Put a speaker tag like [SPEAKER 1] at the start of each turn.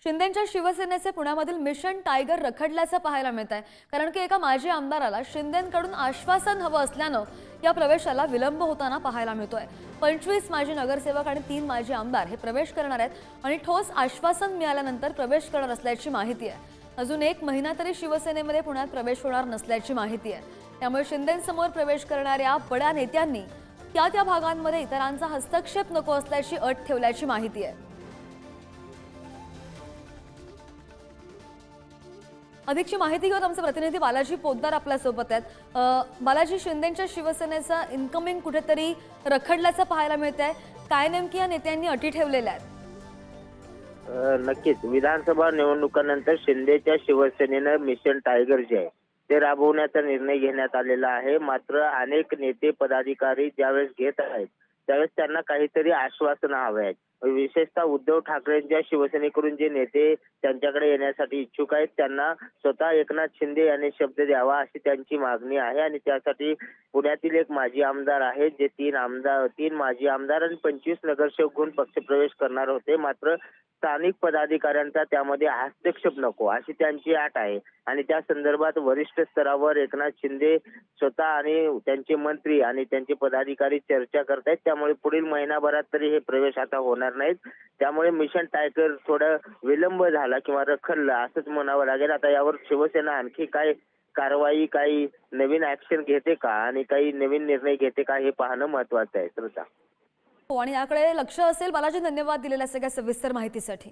[SPEAKER 1] शिंदेंच्या शिवसेनेचे पुण्यामधील mission tiger रखडल्याचं पाहायला मिळत आहे। कारण की एका माजी आमदाराला शिंदेंकडून आश्वासन हवं असल्यानं या प्रवेशाला विलंब होताना पाहायला मिळतोय। 25 माजी नगरसेवक आणि 3 माजी आमदार हे प्रवेश करणार आहेत आणि ठोस आश्वासन मिळाल्यानंतर प्रवेश करणार असल्याची माहिती आहे। अजून 1 महिना तरी शिवसेनेमध्ये पुण्यात प्रवेश होणार नसल्याची माहिती आहे। त्यामुळे शिंदेंसमोर प्रवेश करणाऱ्या बड्या नेत्यांनी त्या भागांमध्ये इतरांचा हस्तक्षेप नको असल्याची अट ठेवल्याची माहिती आहे। अधिकची माहिती घेऊन आमचे प्रतिनिधी बालाजी पोद्दार आपल्या सोबत आहेत। बालाजी, शिंदेंच्या शिवसेनेचा इनकमिंग कुठेतरी रखडल्याचं पाहायला मिळतंय। काय नेमकी या नेत्यांनी अटी ठेवलेल्या आहेत?
[SPEAKER 2] नक्कीच विधानसभा निवडणुकांनंतर शिंदेच्या शिवसेनेनं मिशन टायगर जे आहे ते राबवण्याचा निर्णय घेण्यात आलेला आहे। मात्र अनेक नेते पदाधिकारी ज्यावेळेस घेत आहेत त्यावेळेस त्यांना काहीतरी आश्वासन हवे आहेत। विशेषतः उद्धव ठाकरेंच्या शिवसेनेकडून जे नेते त्यांच्याकडे येण्यासाठी इच्छुक आहेत त्यांना स्वतः एकनाथ शिंदे यांनी शब्द द्यावा अशी त्यांची मागणी आहे। आणि त्यासाठी पुण्यातील एक माजी आमदार आहेत जे 3 माजी आमदार आणि 25 नगरसेवक घेऊन पक्षप्रवेश करणार होते। मात्र स्थानिक पदाधिकाऱ्यांचा त्यामध्ये हस्तक्षेप नको अशी त्यांची अट आहे। आणि त्या संदर्भात वरिष्ठ स्तरावर एकनाथ शिंदे स्वतः आणि त्यांचे मंत्री आणि त्यांचे पदाधिकारी चर्चा करतायत। त्यामुळे पुढील महिनाभरात तरी हे प्रवेश आता होणार नाहीत। त्यामुळे मिशन टायगर थोडं विलंब झाला किंवा रखडला असंच म्हणावं लागेल। आता यावर शिवसेना आणखी काय कारवाई, काही नवीन ऍक्शन घेते का आणि काही नवीन निर्णय घेते का हे पाहणं महत्त्वाचं आहे। श्रोता
[SPEAKER 1] हो, आणि याकडे लक्ष असेल। बालाजी, धन्यवाद दिलेल्या सगळ्या सविस्तर माहितीसाठी।